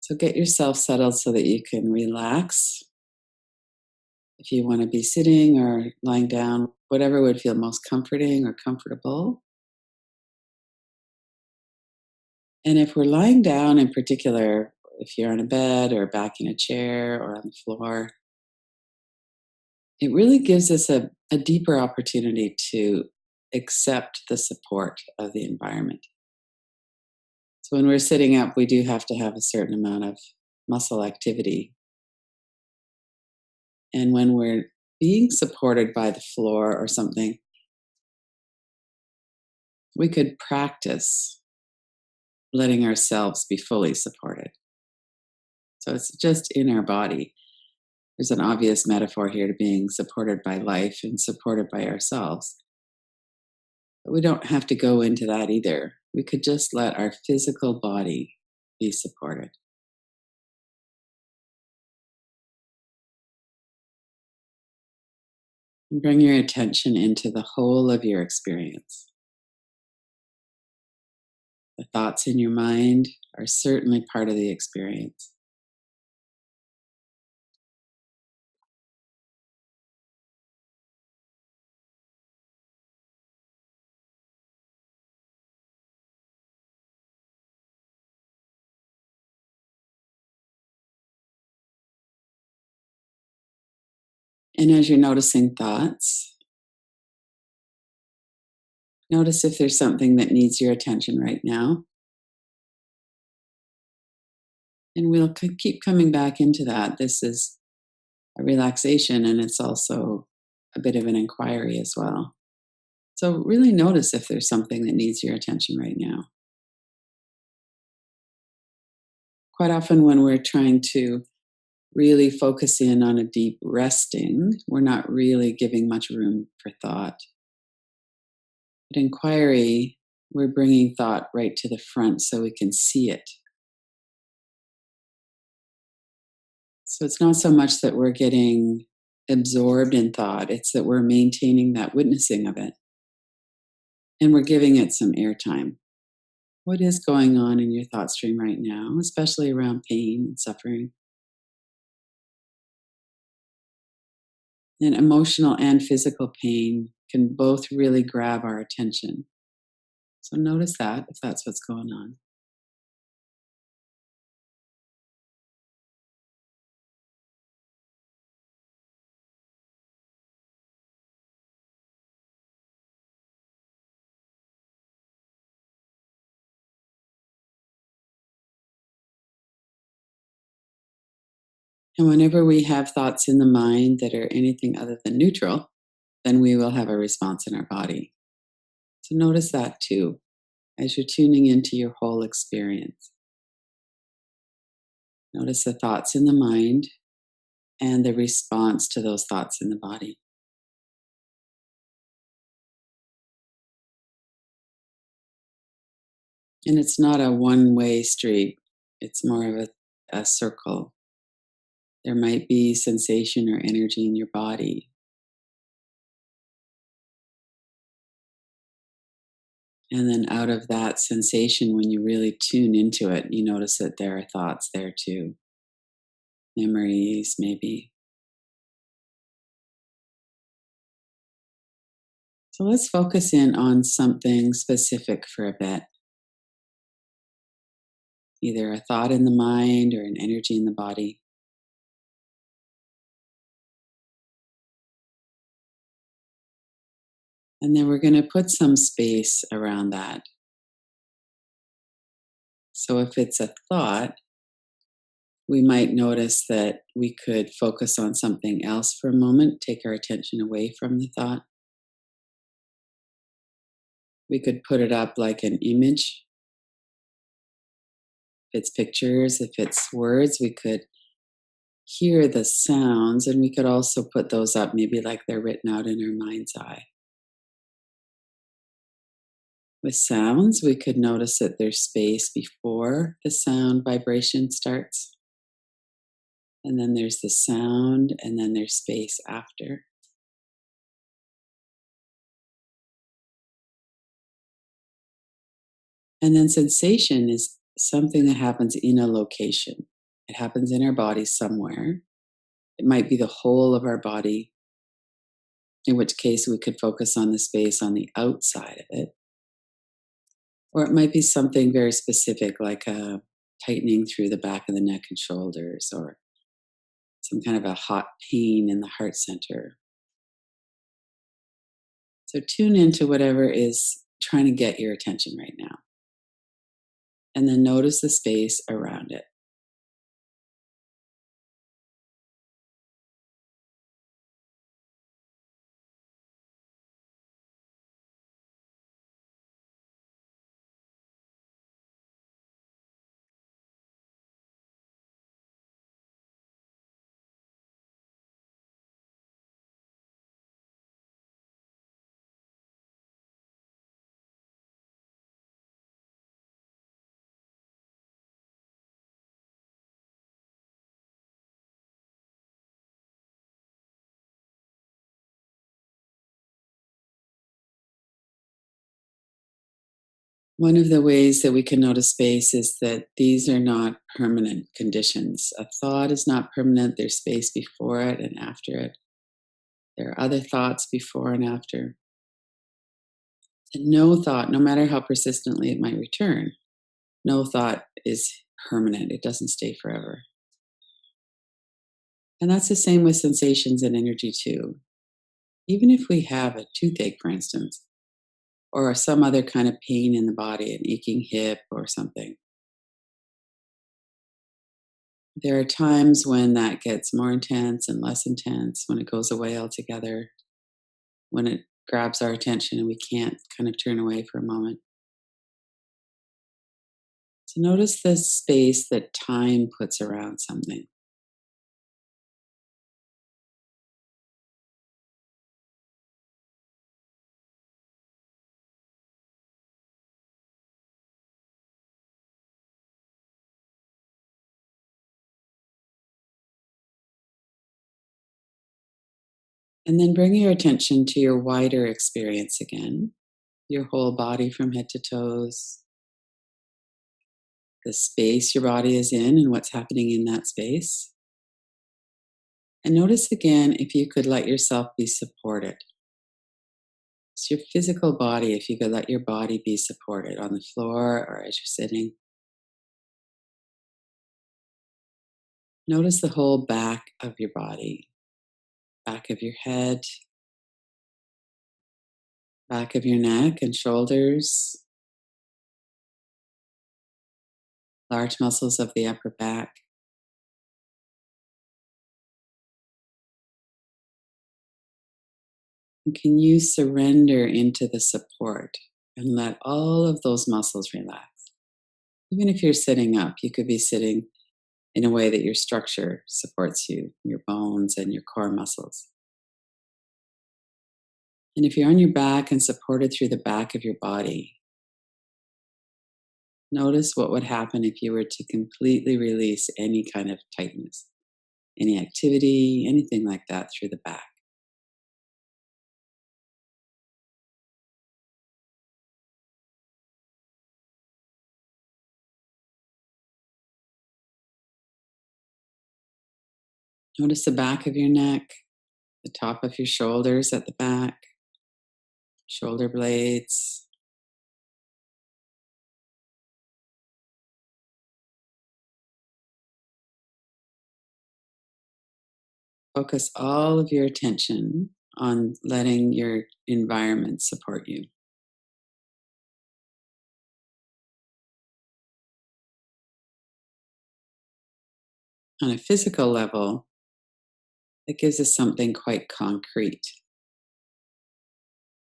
So get yourself settled so that you can relax. If you want to be sitting or lying down, whatever would feel most comforting or comfortable. And if we're lying down in particular, if you're on a bed or back in a chair or on the floor, it really gives us a deeper opportunity to accept the support of the environment. So when we're sitting up, we do have to have a certain amount of muscle activity. And when we're being supported by the floor or something, we could practice letting ourselves be fully supported. So it's just in our body. There's an obvious metaphor here to being supported by life and supported by ourselves. But we don't have to go into that either. We could just let our physical body be supported. And bring your attention into the whole of your experience. The thoughts in your mind are certainly part of the experience. And as you're noticing thoughts, notice if there's something that needs your attention right now. And we'll keep coming back into that. This is a relaxation and it's also a bit of an inquiry as well. So, really notice if there's something that needs your attention right now. Quite often, when we're trying to really focus in on a deep resting, we're not really giving much room for thought. But inquiry, we're bringing thought right to the front so we can see it. So it's not so much that we're getting absorbed in thought, it's that we're maintaining that witnessing of it. And we're giving it some airtime. What is going on in your thought stream right now, especially around pain and suffering? And emotional and physical pain can both really grab our attention. So notice that if that's what's going on. And whenever we have thoughts in the mind that are anything other than neutral, then we will have a response in our body. So notice that too, as you're tuning into your whole experience. Notice the thoughts in the mind and the response to those thoughts in the body. And it's not a one-way street, it's more of a circle. There might be sensation or energy in your body. And then out of that sensation, when you really tune into it, you notice that there are thoughts there too, memories, maybe. So let's focus in on something specific for a bit, either a thought in the mind or an energy in the body. And then we're going to put some space around that. So if it's a thought, we might notice that we could focus on something else for a moment, take our attention away from the thought. We could put it up like an image. If it's pictures, if it's words, we could hear the sounds and we could also put those up maybe like they're written out in our mind's eye. With sounds, we could notice that there's space before the sound vibration starts. And then there's the sound, and then there's space after. And then sensation is something that happens in a location. It happens in our body somewhere. It might be the whole of our body, in which case we could focus on the space on the outside of it. Or it might be something very specific, like a tightening through the back of the neck and shoulders, or some kind of a hot pain in the heart center. So tune into whatever is trying to get your attention right now. And then notice the space around it. One of the ways that we can notice space is that these are not permanent conditions. A thought is not permanent, there's space before it and after it. There are other thoughts before and after. And no thought, no matter how persistently it might return, no thought is permanent. It doesn't stay forever. And that's the same with sensations and energy, too. Even if we have a toothache, for instance, or some other kind of pain in the body, an aching hip or something, there are times when that gets more intense and less intense, when it goes away altogether, when it grabs our attention and we can't kind of turn away for a moment. So notice the space that time puts around something. And then bring your attention to your wider experience again, your whole body from head to toes, the space your body is in and what's happening in that space. And notice again if you could let yourself be supported. It's your physical body, if you could let your body be supported on the floor or as you're sitting. Notice the whole back of your body, back of your head, back of your neck and shoulders, large muscles of the upper back. And can you surrender into the support and let all of those muscles relax? Even if you're sitting up, you could be sitting in a way that your structure supports you, your bones and your core muscles. And if you're on your back and supported through the back of your body, notice what would happen if you were to completely release any kind of tightness, any activity, anything like that through the back. Notice the back of your neck, the top of your shoulders at the back, shoulder blades. Focus all of your attention on letting your environment support you. On a physical level, it gives us something quite concrete.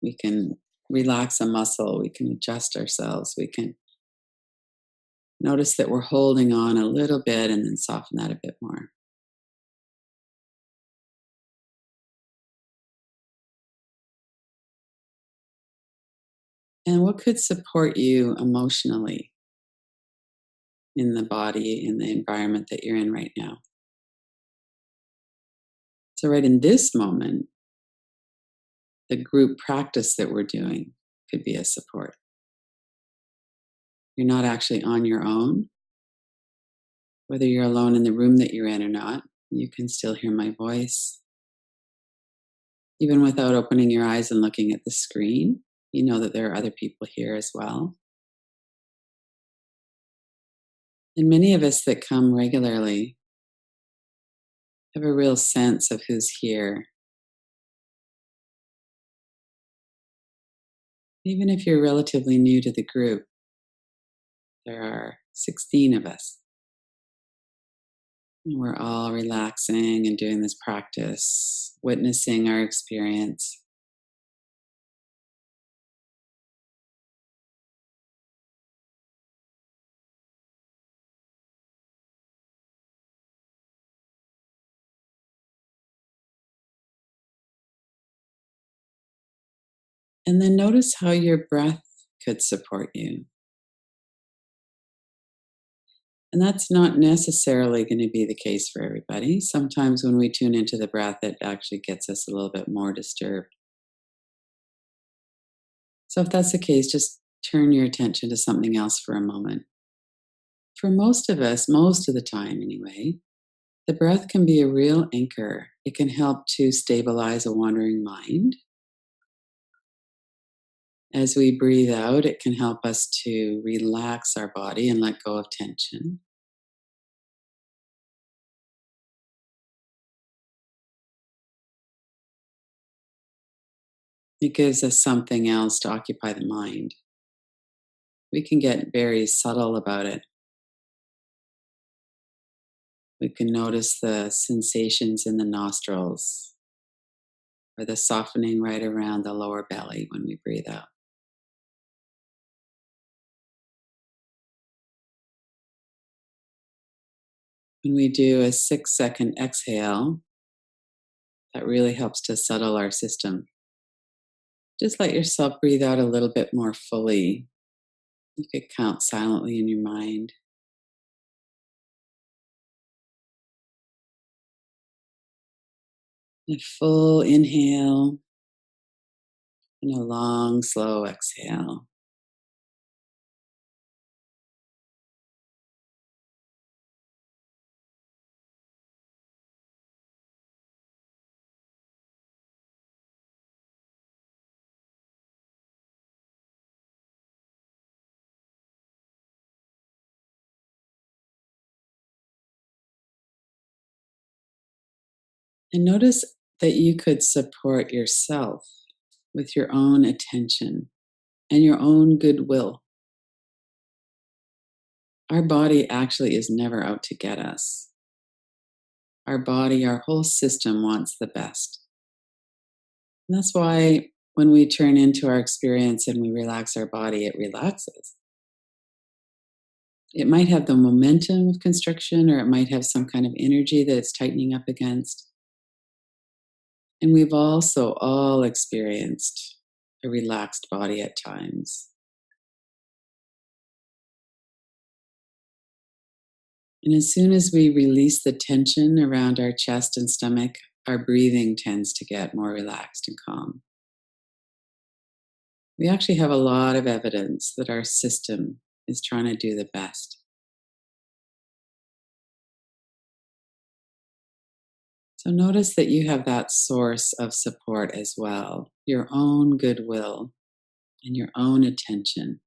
We can relax a muscle, we can adjust ourselves, we can notice that we're holding on a little bit and then soften that a bit more. And what could support you emotionally in the body, in the environment that you're in right now? So, right in this moment, the group practice that we're doing could be a support. You're not actually on your own, Whether you're alone in the room that you're in or not, you can still hear my voice. Even without opening your eyes and looking at the screen, you know that there are other people here as well. And many of us that come regularly have a real sense of who's here. Even if you're relatively new to the group, there are 16 of us. And we're all relaxing and doing this practice, witnessing our experience. And then notice how your breath could support you. And that's not necessarily going to be the case for everybody. Sometimes when we tune into the breath, it actually gets us a little bit more disturbed. So if that's the case, just turn your attention to something else for a moment. For most of us, most of the time anyway, the breath can be a real anchor. It can help to stabilize a wandering mind. As we breathe out, it can help us to relax our body and let go of tension. It gives us something else to occupy the mind. We can get very subtle about it. We can notice the sensations in the nostrils or the softening right around the lower belly when we breathe out. When we do a 6-second exhale, that really helps to settle our system. Just let yourself breathe out a little bit more fully. You could count silently in your mind. A full inhale and a long, slow exhale. And notice that you could support yourself with your own attention and your own goodwill. Our body actually is never out to get us. Our body, our whole system wants the best. And that's why when we turn into our experience and we relax our body, it relaxes. It might have the momentum of constriction, or it might have some kind of energy that it's tightening up against. And we've also all experienced a relaxed body at times. And as soon as we release the tension around our chest and stomach, our breathing tends to get more relaxed and calm. We actually have a lot of evidence that our system is trying to do the best. So notice that you have that source of support as well, your own goodwill and your own attention.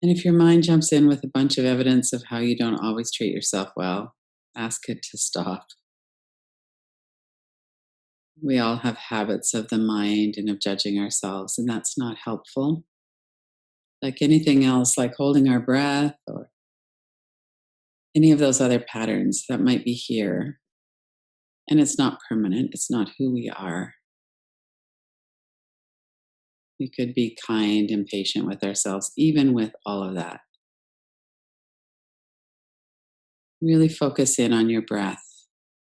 And if your mind jumps in with a bunch of evidence of how you don't always treat yourself well, ask it to stop. We all have habits of the mind and of judging ourselves, and that's not helpful. Like anything else, like holding our breath or any of those other patterns that might be here. And it's not permanent, it's not who we are. We could be kind and patient with ourselves, even with all of that. Really focus in on your breath.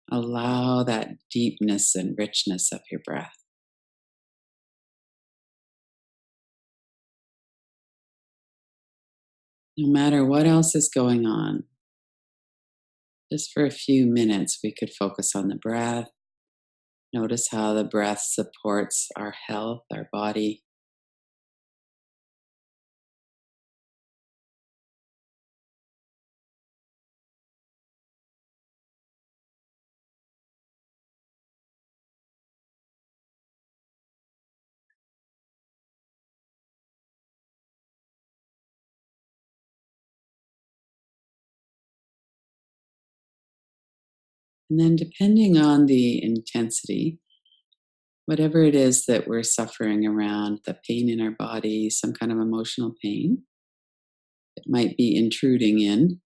Allow that deepness and richness of your breath. No matter what else is going on, Just for a few minutes, we could focus on the breath. Notice how the breath supports our health, our body. And then, depending on the intensity, whatever it is that we're suffering around, the pain in our body, some kind of emotional pain, it might be intruding in.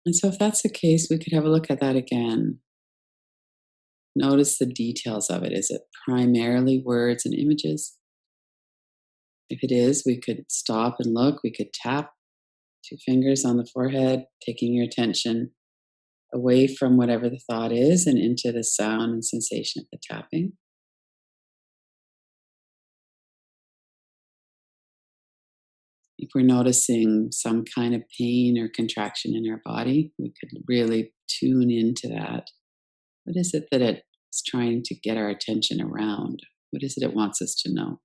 And so, if that's the case, we could have a look at that again. Notice the details of it. Is it primarily words and images? If it is, we could stop and look. We could tap 2 fingers on the forehead, taking your attention away from whatever the thought is and into the sound and sensation of the tapping. If we're noticing some kind of pain or contraction in our body, we could really tune into that. What is it that it's trying to get our attention around? What is it it wants us to know?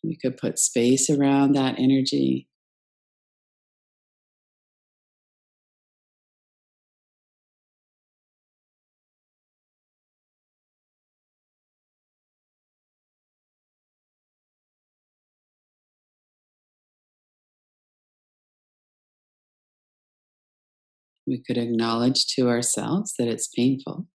We could put space around that energy. We could acknowledge to ourselves that it's painful.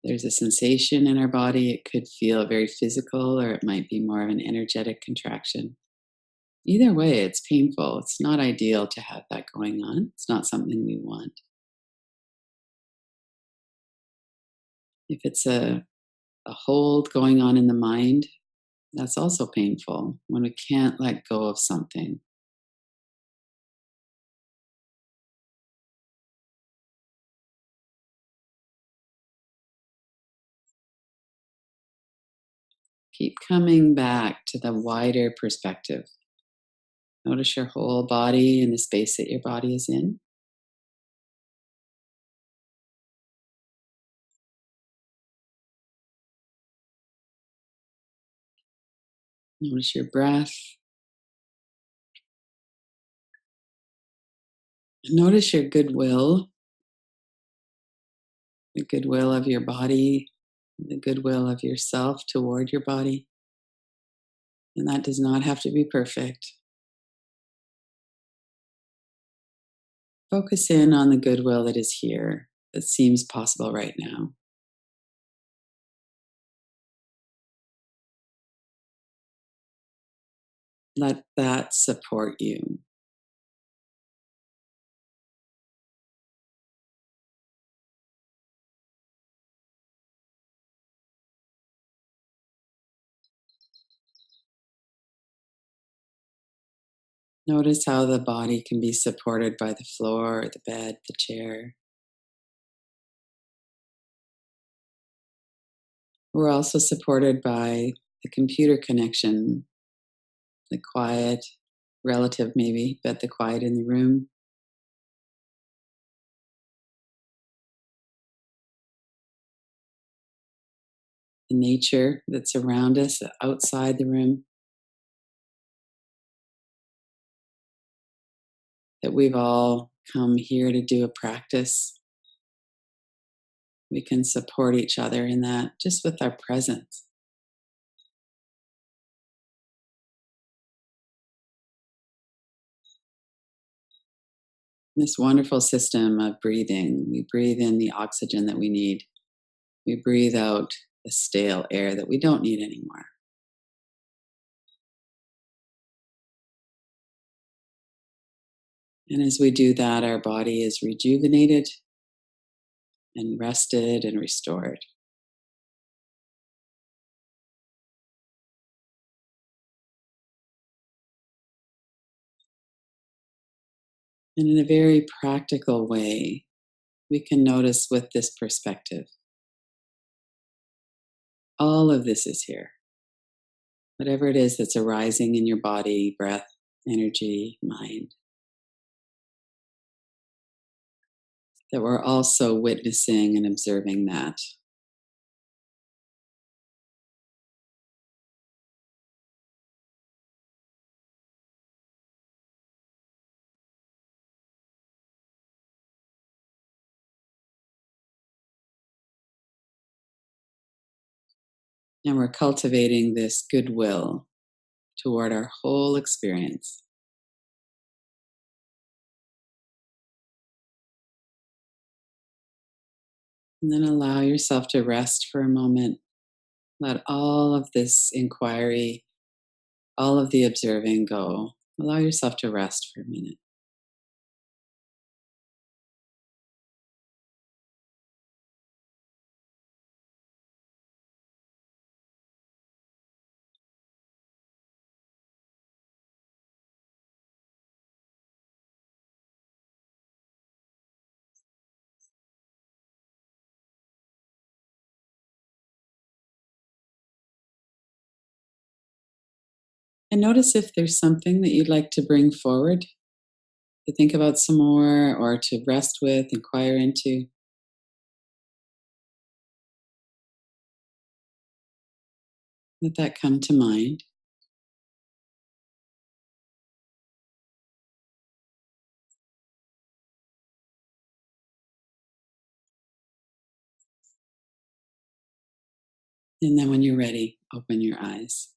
There's a sensation in our body. It could feel very physical, or it might be more of an energetic contraction. Either way, it's painful. It's not ideal to have that going on. It's not something we want. If it's a hold going on in the mind, that's also painful when we can't let go of something. Keep coming back to the wider perspective. Notice your whole body and the space that your body is in. Notice your breath. Notice your goodwill, the goodwill of your body, the goodwill of yourself toward your body. And that does not have to be perfect. Focus in on the goodwill that is here, that seems possible right now. Let that support you. Notice how the body can be supported by the floor, the bed, the chair. We're also supported by the computer connection, the quiet, relative maybe, but the quiet in the room. The nature that's around us outside the room, that we've all come here to do a practice. We can support each other in that just with our presence. This wonderful system of breathing. We breathe in the oxygen that we need. We breathe out the stale air that we don't need anymore. And as we do that, our body is rejuvenated and rested and restored. And in a very practical way, we can notice with this perspective all of this is here. Whatever it is that's arising in your body, breath, energy, mind, that we're also witnessing and observing that. And we're cultivating this goodwill toward our whole experience. And then allow yourself to rest for a moment. Let all of this inquiry, all of the observing go. Allow yourself to rest for a minute. And notice if there's something that you'd like to bring forward, to think about some more, or to rest with, inquire into. Let that come to mind. And then when you're ready, open your eyes.